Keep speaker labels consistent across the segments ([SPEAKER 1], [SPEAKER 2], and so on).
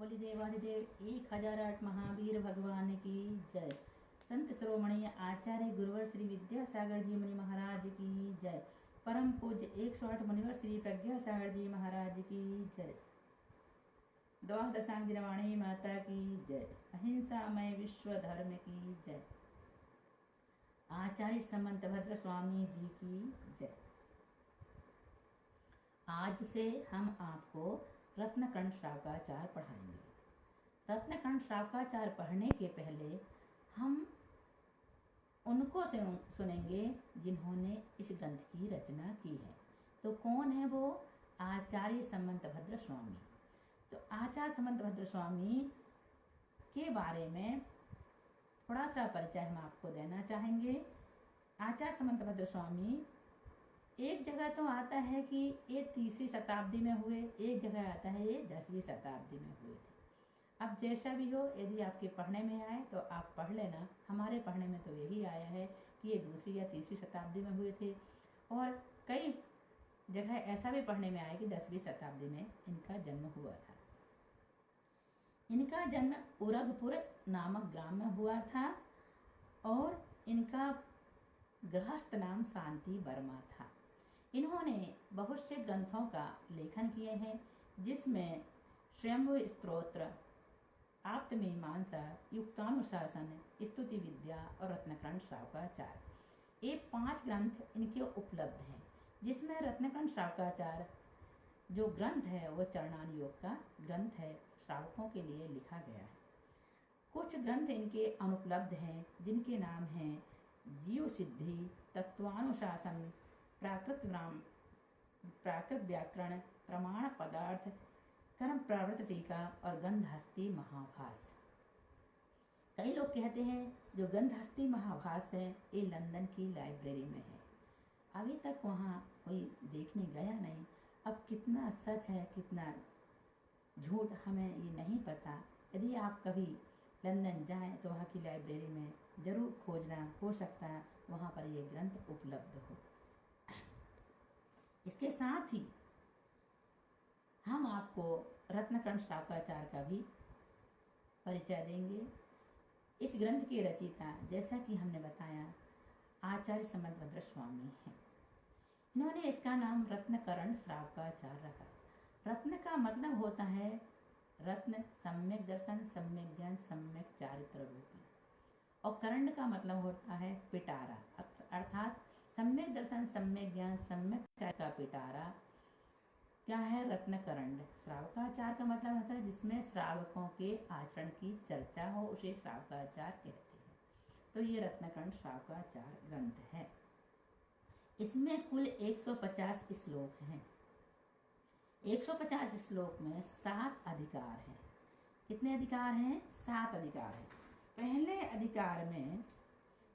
[SPEAKER 1] बोली देवाधिदेव 1008 महावीर भगवान की जय। संत शिरोमणि आचार्य गुरुवर श्री विद्यासागर जी मुनि महाराज की जय। परम पूज्य 108 मुनिवर श्री प्रज्ञासागर जी महाराज की जय। द्वादशांग दिनवाणी माता की जय। अहिंसामय विश्व धर्म की जय। आचार्य समंत भद्र स्वामी जी की जय। आज से हम आपको रत्नकंठ श्रावकाचार पढ़ाएंगे। रत्नकंठ श्रावकाचार पढ़ने के पहले हम उनको सुनेंगे जिन्होंने इस ग्रंथ की रचना की है। तो कौन है वो? आचार्य समंत भद्र स्वामी। तो आचार्य समंत भद्र स्वामी के बारे में थोड़ा सा परिचय हम आपको देना चाहेंगे। आचार्य समंत भद्र स्वामी एक जगह तो आता है कि ये 3वीं शताब्दी में हुए, एक जगह आता है ये 10वीं शताब्दी में हुए थे। अब जैसा भी हो, यदि आपके पढ़ने में आए तो आप पढ़ लेना। हमारे पढ़ने में तो यही आया है कि ये 2री या 3वीं शताब्दी में हुए थे, और कई जगह ऐसा भी पढ़ने में आया कि 10वीं शताब्दी में इनका जन्म हुआ था। इनका जन्म उरगपुर नामक ग्राम में हुआ था और इनका गृहस्थ नाम शांति वर्मा था। इन्होंने बहुत से ग्रंथों का लेखन किए हैं, जिसमें स्वयंभू स्तोत्र, आप्तमीमांसा, युक्तानुशासन, स्तुति विद्या और रत्नकंठ श्रावकाचार, ये 5 ग्रंथ इनके उपलब्ध हैं। जिसमें रत्नकंठ श्रावकाचार जो ग्रंथ है वो चरणान योग का ग्रंथ है, श्रावकों के लिए लिखा गया है। कुछ ग्रंथ इनके अनुपलब्ध हैं, जिनके नाम हैं जीव सिद्धि, तत्वानुशासन, प्राकृत व्याकरण, प्रमाण पदार्थ, कर्म प्रवृत्ति टीका और गंधहस्ती महाभाष्य। कई लोग कहते हैं जो गंधहस्ती महाभाष्य है ये लंदन की लाइब्रेरी में है। अभी तक वहाँ कोई देखने गया नहीं। अब कितना सच है कितना झूठ हमें ये नहीं पता। यदि आप कभी लंदन जाएं तो वहाँ की लाइब्रेरी में ज़रूर खोजना, हो सकता है वहाँ पर ये ग्रंथ उपलब्ध हो। इसके साथ ही हम आपको रत्नकंठ श्रावकाचार का भी परिचय देंगे। इस ग्रंथ के रचयिता, जैसा कि हमने बताया, आचार्य समंत भद्र स्वामी हैं। इन्होंने इसका नाम रत्नकंठ श्रावकाचार रखा। रत्न का मतलब होता है रत्न, सम्यक दर्शन, सम्यक ज्ञान, सम्यक चारित्र रूपी, और कर्ण का मतलब होता है पिटारा, अर्थात सम्यक दर्शन, सम्यक ज्ञान, सम्यक चारित्र का पिटारा क्या है? रत्नकंठ। श्रावकाचार का मतलब होता है जिसमें श्रावकों के आचरण की चर्चा हो, उसे श्रावकाचार कहते हैं। तो ये रत्नकंठ श्रावकाचार ग्रंथ है। इसमें कुल 150 श्लोक हैं। 150 श्लोक में 7 अधिकार हैं। कितने अधिकार हैं? 7 अधिकार हैं। पहले अधिकार में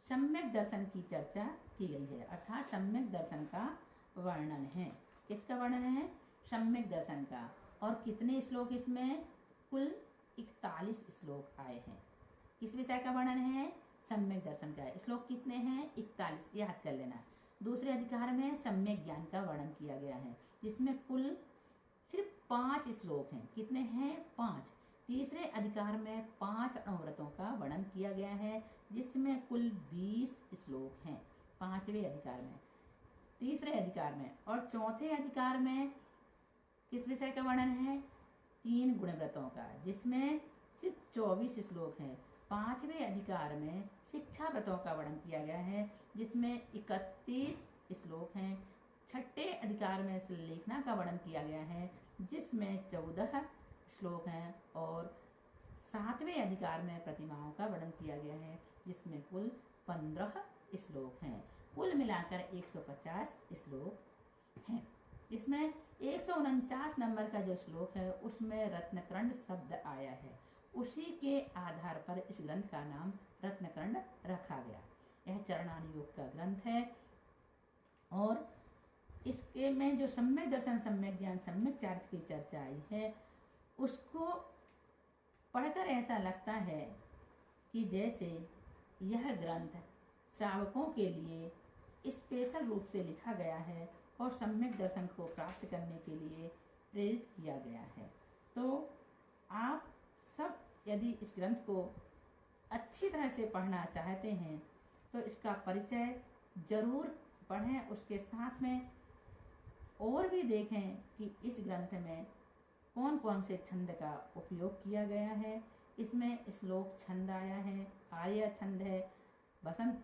[SPEAKER 1] सम्यक दर्शन की चर्चा की गई है, अर्थात सम्यक दर्शन का वर्णन है। किसका वर्णन है? सम्यक दर्शन का। और कितने श्लोक इसमें? कुल 41 श्लोक आए हैं। किस विषय का वर्णन है? सम्यक दर्शन का। श्लोक कितने हैं? 41, याद कर लेना। दूसरे अधिकार में सम्यक ज्ञान का वर्णन किया गया है, जिसमें कुल सिर्फ 5 श्लोक हैं। कितने हैं? 5। तीसरे अधिकार में 5 अणुव्रतों का वर्णन किया गया है, जिसमें कुल 20 श्लोक हैं 5वें अधिकार में, तीसरे अधिकार में। और चौथे अधिकार में किस विषय का वर्णन है? 3 गुणव्रतों का, जिसमें सिर्फ 24 श्लोक हैं। 5वें अधिकार में शिक्षा व्रतों का वर्णन किया गया है, जिसमें 31 श्लोक हैं। 6ठे अधिकार में लेखना का वर्णन किया गया है, जिसमें 14 श्लोक हैं। और 7वें अधिकार में प्रतिमाओं का वर्णन किया गया है, जिसमें कुल 15 श्लोक हैं। कुल मिलाकर 150 श्लोक हैं। इसमें 149 नंबर का जो श्लोक है उसमें रत्नकंठ शब्द आया है। उसी के आधार पर इस ग्रंथ का नाम रत्नकंठ रखा गया। यह चरणान योग का ग्रंथ है, और इसके में जो सम्यक दर्शन, सम्यक ज्ञान, सम्यक चारित्र की चर्चा आई है, उसको पढ़कर ऐसा लगता है कि जैसे यह ग्रंथ श्रावकों के लिए स्पेशल रूप से लिखा गया है और सम्यक दर्शन को प्राप्त करने के लिए प्रेरित किया गया है। तो आप यदि इस ग्रंथ को अच्छी तरह से पढ़ना चाहते हैं तो इसका परिचय जरूर पढ़ें। उसके साथ में और भी देखें कि इस ग्रंथ में कौन कौन से छंद का उपयोग किया गया है। इसमें श्लोक छंद आया है, आर्य छंद है, बसंत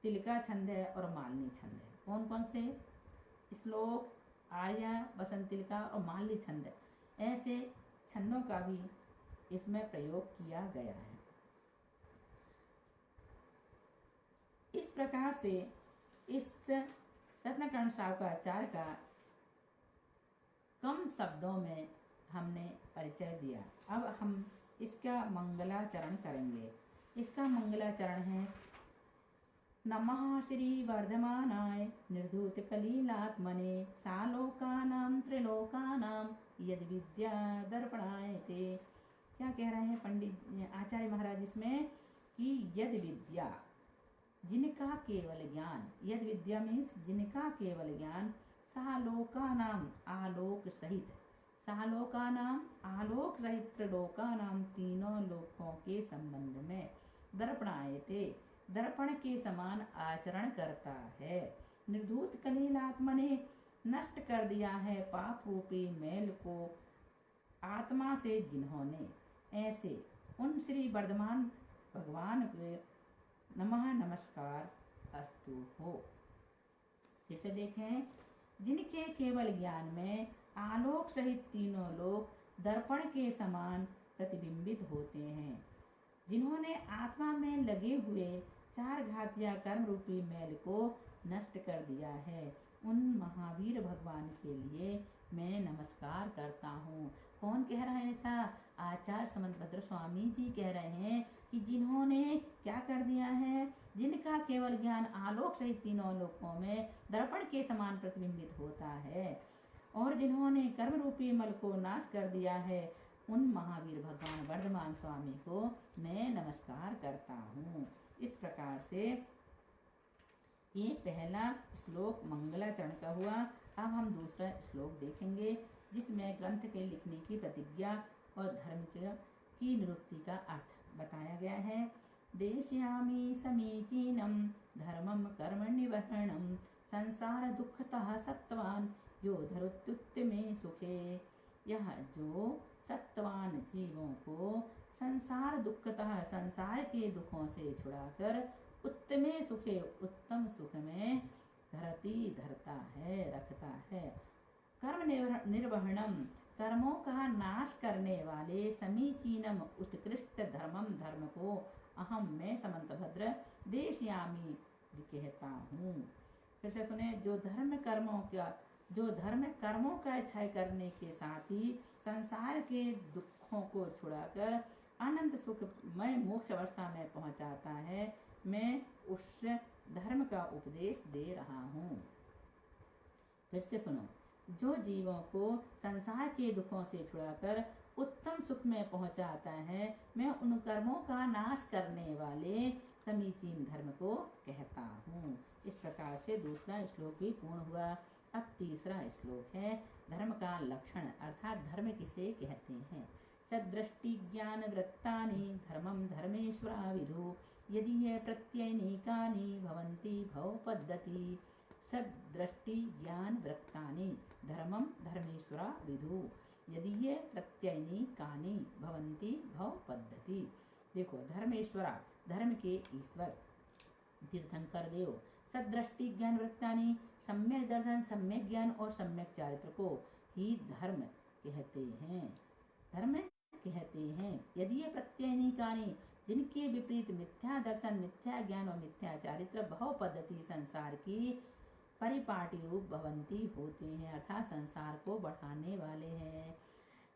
[SPEAKER 1] तिलका छंद है और मालिनी छंद है। कौन कौन से श्लोक, आर्य, बसंत तिलका और मालिनी छंद, ऐसे छंदों का भी इसमें प्रयोग किया गया है। इस प्रकार से इस रत्नकर्ण शावकाचार्य का कम शब्दों में हमने परिचय दिया। अब हम इसका मंगलाचरण करेंगे। इसका मंगलाचरण है नमः श्री वर्धमानाय निर्धूत कलीलात्मने सालोकानां त्रिलोकानां यद विद्या दर्पणायते। क्या कह रहे हैं पंडित आचार्य महाराज इसमें कि यद विद्या, जिनका केवल ज्ञान, यद विद्या मीन्स जिनका केवल ज्ञान, सालोकानाम आलोक सहित, सालोकानाम आलोक सहित, त्रिलोकानाम तीनों लोकों के संबंध में, दर्पणायते दर्पण के समान आचरण करता है। निर्धूत कलीलात्मा ने नष्ट कर दिया है पाप रूपी मैल को आत्मा से जिन्होंने, ऐसे उन श्री वर्धमान भगवान के नमः नमस्कार अस्तु हो। जैसे देखें, जिनके केवल ज्ञान में आलोक सहित तीनों लोक दर्पण के समान प्रतिबिंबित होते हैं, जिन्होंने आत्मा में लगे हुए चार घातिया कर्म रूपी मैल को नष्ट कर दिया है, उन महावीर भगवान के लिए मैं नमस्कार करता हूँ। कौन कह रहा है ऐसा? आचार्य समंतभद्र स्वामी जी कह रहे हैं कि जिन्होंने क्या कर दिया है, जिनका केवल ज्ञान आलोक सहित तीनों लोकों में दर्पण के समान प्रतिबिंबित होता है और जिन्होंने कर्म रूपी मल को नाश कर दिया है, उन महावीर भगवान वर्धमान स्वामी को मैं नमस्कार करता हूँ। इस प्रकार से ये पहला श्लोक मंगलाचरण का हुआ। अब हम दूसरा श्लोक देखेंगे जिसमें ग्रंथ के लिखने की प्रतिज्ञा और धर्म की निरुक्ति का अर्थ बताया गया है। देशयामि समीचीनम धर्मम कर्मण्यवहरणम संसार दुःखतः सत्वान यो धरुत्युत्तमे सुखे। यह जो सत्वान जीवों को संसार दुःखतः, संसार के दुखों से छुड़ाकर उत्तमे सुखे, उत्तम सुख में धरता है, रखता है। कर्म निर्वहणम, कर्मों का नाश करने वाले, समीचीनम उत्कृष्ट धर्मम, धर्म को अहम मैं समंतभद्र देशयामी कहता हूँ। फिर से सुने, जो धर्म कर्मों का क्षय करने के साथ ही संसार के दुखों को छुड़ाकर अनंत सुखमय मोक्ष अवस्था में पहुंचाता है, मैं उस धर्म का उपदेश दे रहा हूँ। फिर से सुनो, जो जीवों को संसार के दुखों से छुड़ाकर उत्तम सुख में पहुंचाता है, मैं उन कर्मों का नाश करने वाले समीचीन धर्म को कहता हूँ। इस प्रकार से दूसरा श्लोक भी पूर्ण हुआ। अब तीसरा श्लोक है धर्म का लक्षण, अर्थात धर्म किसे कहते हैं। सदृष्टि ज्ञान वृत्तानि धर्मम धर्मेश्वरा विदु यदि ये प्रत्ययनीकानि भवन्ति भव पद्धति। सदृष्टि ज्ञान वृत्तानि धर्मम धर्मेश्वरा विदु यदि ये प्रत्ययनीकानि भवन्ति भव पद्धति। देखो, धर्मेश्वरा, धर्म के ईश्वर तीर्थंकर देव, सदृष्टि ज्ञान वृत्तानि, सम्यक दर्शन, सम्यक ज्ञान और सम्यक चारित्र को ही धर्म कहते हैं, धर्म कहते हैं। यदि ये प्रत्ययनीकानि, जिनके विपरीत मिथ्या दर्शन, मिथ्या ज्ञान और मिथ्या चारित्र भव पद्धति संसार की परिपाटी रूप भवंती होते हैं, अर्थात संसार को बढ़ाने वाले हैं।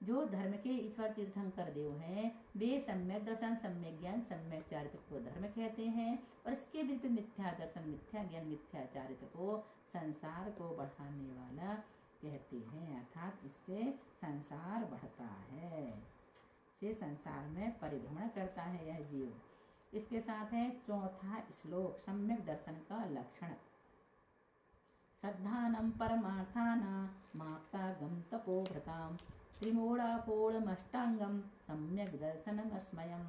[SPEAKER 1] जो धर्म के ईश्वर तीर्थंकर देव हैं, वे सम्यक दर्शन, सम्यक ज्ञान, सम्यक चारित्र को धर्म कहते हैं और इसके विपरीत मिथ्या दर्शन, मिथ्या ज्ञान, मिथ्या चारित्र को संसार को बढ़ाने वाला कहते हैं, अर्थात इससे संसार बढ़ता है, से संसार में परिभ्रमण करता है यह जीव। इसके साथ है चौथा श्लोक सम्यक दर्शन का लक्षण। श्रद्धानम परमार्थानां माप्ता गम तपोभृताम त्रिमूढापूर्णमष्टाङ्गं सम्यक् दर्शनमस्मयं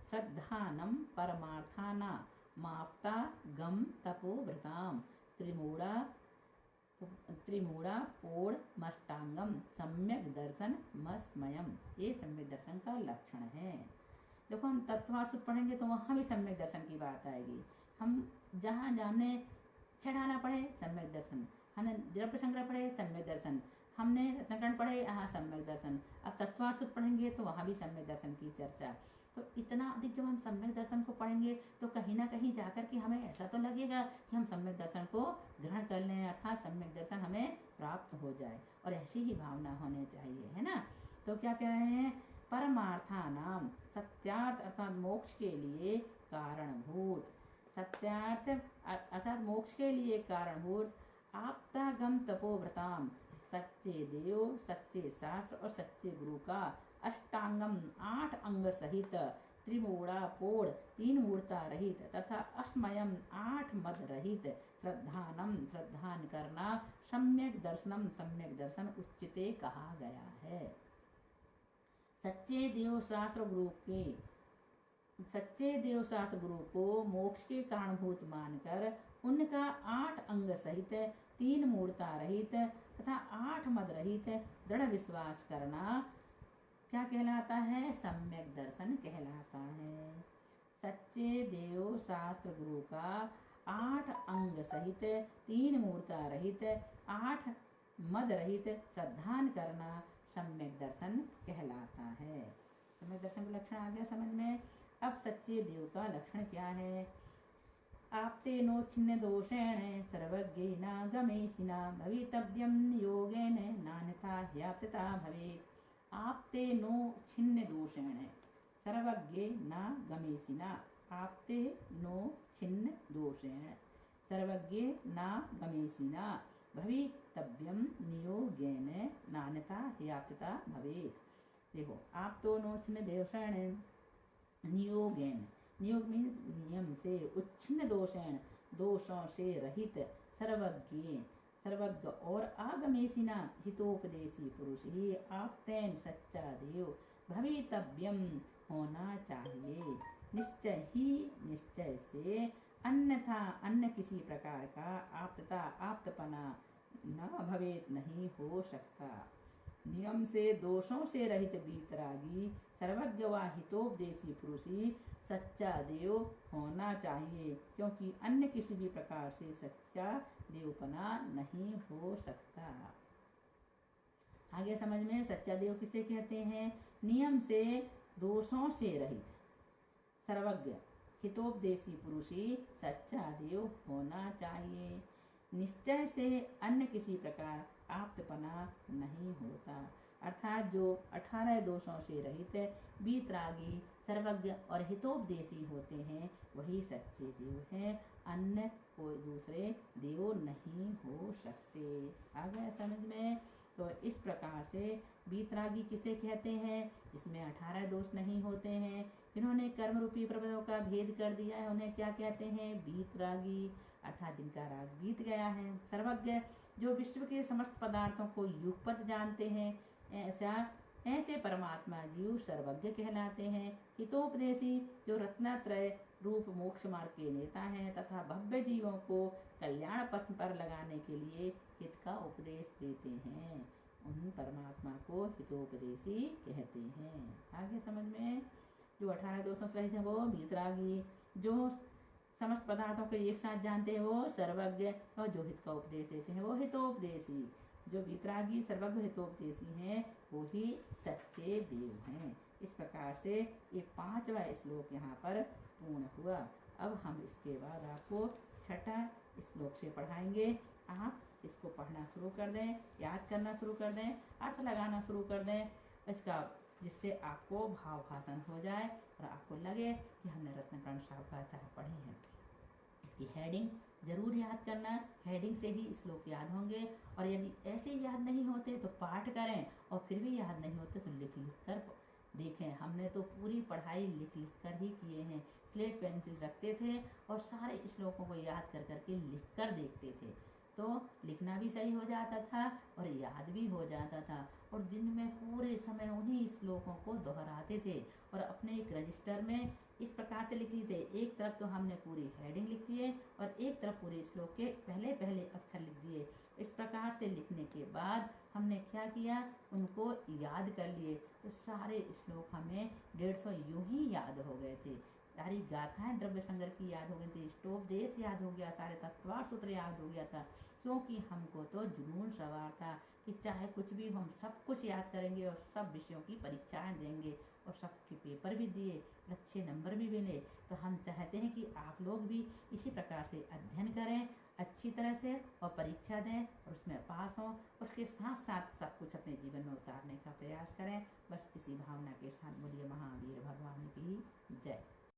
[SPEAKER 1] श्रद्धानं परमार्थानामाप्ता गम तपोवृतां त्रिमूढापूर्णमष्टाङ्गं सम्यक् दर्शनमस्मयं। ये सम्यक दर्शन का लक्षण है। देखो हम तत्वार्थ पढ़ेंगे तो वहाँ भी सम्यक दर्शन की बात आएगी। हम जहाँ हमने छठाना पढ़े सम्यक दर्शन, हमने द्रव्य संग्रह पढ़े सम्यक दर्शन, हमने रत्नकरण पढ़े यहाँ सम्यक दर्शन, अब तत्वार्थ पढ़ेंगे तो वहाँ भी सम्यक दर्शन की चर्चा। तो इतना अधिक जब हम सम्यक दर्शन को पढ़ेंगे तो कहीं ना कहीं जाकर के हमें ऐसा तो लगेगा कि हम सम्यक दर्शन को ग्रहण कर लें, अर्थात सम्यक दर्शन हमें प्राप्त हो जाए, और ऐसी ही भावना होनी चाहिए, है ना। तो क्या कह रहे हैं, परमार्थानाम सत्यार्थ अर्थात मोक्ष के लिए कारणभूत, सत्यार्थ अर्थात मोक्ष के लिए कारणभूत आप्तागम तपोव्रताम, सच्चे देव, सच्चे शास्त्र और सच्चे गुरु का अष्टांगम 8 अंग सहित, त्रिमूढ़ापोढ़ 3 मूर्ता रहित तथा अस्मयम 8 मद रहित, श्रद्धानम श्रद्धान करना, सम्यक दर्शनम सम्यक दर्शन उच्चिते कहा गया है। सच्चे देव शास्त्र गुरु को मोक्ष के कारणभूत मानकर उनका 8 अंग सहित 3 मूर्ता रहित तथा 8 मद रहित दृढ़ विश्वास करना क्या कहलाता है, सम्यक दर्शन कहलाता है। सच्चे देव शास्त्र गुरु का 8 अंग सहित 3 मूर्ता रहित 8 मद रहित श्रद्धान करना सम्यक दर्शन कहलाता है। सम्यक दर्शन का लक्षण आ गया समझ में। अब सच्चे देव का लक्षण क्या है, आपते नो छिन्न दोषेण सर्वज्ञेन गमेशिना भवितव्यं योगेन नान्यथा ह्याप्तता भवेत्। आपते नो छिन्न दोषेण सर्वज्ञे न गमेशिना, आपते नो छिन्न दोषेण सर्वज्ञे न गमेशिना भवितव्यं नियोगेन नान्यथा ह्याप्तता भवेत्। देखो, आप तो नो छिन्न दोषेण, नियोगेन, नियोग मीन्स नियम से, उच्छिन्न दोषेण दोषों से रहित, सर्वज्ञ और आगमेशिना हितोपदेशी पुरुष ही आप्तेन सच्चा देव, भवितव्यम होना चाहिए, निश्चय से, अन्यथा अन्य किसी प्रकार का आप्तता आप्तपना न भवेत नहीं हो सकता। नियम से दोषों से रहित वीतरागी सर्वज्ञ व हितोपदेशी पुरुष ही सच्चा देव होना चाहिए, क्योंकि अन्य किसी भी प्रकार से सच्चा देवपना नहीं हो सकता। आगे समझ में, सच्चा देव किसे कहते हैं, नियम से दोषों से रहित सर्वज्ञ हितोपदेशी पुरुष ही सच्चा देव होना चाहिए, निश्चय से अन्य किसी प्रकार आप्तपना नहीं होता। अर्थात जो 18 दोषों से रहित वीतरागी सर्वज्ञ और हितोपदेशी होते हैं वही सच्चे देव हैं, अन्य कोई दूसरे देव नहीं हो सकते। आ गया समझ में। तो इस प्रकार से वीतरागी किसे कहते हैं, जिसमें 18 दोष नहीं होते हैं, जिन्होंने कर्म रूपी प्रबंधों का भेद कर दिया है, उन्हें क्या कहते हैं, वीतरागी, अर्थात जिनका राग बीत गया है। सर्वज्ञ जो विश्व के समस्त पदार्थों को युगपत जानते हैं, ऐसे परमात्मा जीव सर्वज्ञ कहलाते हैं। हितोपदेशी जो रत्नत्रय रूप मोक्ष मार्ग के नेता हैं तथा भव्य जीवों को कल्याण पथ पर लगाने के लिए हित का उपदेश देते हैं, उन परमात्मा को हितोपदेशी कहते हैं। आगे समझ में, जो 18 दोषों से रहित हैं वो वीतरागी, जो समस्त पदार्थों को एक साथ जानते हैं वो सर्वज्ञ, और जो हित का उपदेश देते हैं वो हितोपदेशी। जो वीतरागी सर्वज्ञ हितोपदेशी हैं वो ही सच्चे देव हैं। इस प्रकार से ये 5वां श्लोक यहाँ पर पूर्ण हुआ। अब हम इसके बाद आपको 6ठा श्लोक से पढ़ाएंगे। आप इसको पढ़ना शुरू कर दें, याद करना शुरू कर दें, अर्थ लगाना शुरू कर दें इसका, जिससे आपको भाव भाषण हो जाए और आपको लगे कि हमने रत्नकरण शाखाएं पढ़ी हैं। इसकी हेडिंग जरूर याद करना, हेडिंग से ही श्लोक याद होंगे, और यदि ऐसे याद नहीं होते तो पाठ करें, और फिर भी याद नहीं होते तो लिख कर देखें। हमने तो पूरी पढ़ाई लिख कर ही किए हैं, स्लेट पेंसिल रखते थे और सारे श्लोकों को याद कर करके लिख कर देखते थे। तो लिखना भी सही हो जाता था और याद भी हो जाता था। और दिन में पूरे समय उन्हीं श्लोकों को दोहराते थे और अपने एक रजिस्टर में इस प्रकार से लिख लिए थे। एक तरफ तो हमने पूरी हेडिंग लिख दी है और एक तरफ पूरे श्लोक के पहले पहले अक्षर लिख दिए। इस प्रकार से लिखने के बाद हमने क्या किया, उनको याद कर लिए। तो सारे श्लोक हमें 150 यूं ही याद हो गए थे। सारी गाथाएं द्रव्य संग्रह की याद हो गई थी, स्टोपदेश याद हो गया, सारे तत्वार्थ सूत्र याद हो गया था। क्योंकि हमको तो जुनून सवार था कि चाहे कुछ भी हम सब कुछ याद करेंगे और सब विषयों की परीक्षाएं देंगे और सबके पेपर भी दिए, अच्छे नंबर भी मिले। तो हम चाहते हैं कि आप लोग भी इसी प्रकार से अध्ययन करें अच्छी तरह से और परीक्षा दें और उसमें पास हों। उसके साथ साथ सब कुछ अपने जीवन में उतारने का प्रयास करें। बस इसी भावना के साथ बोलिए महावीर भगवान की जय।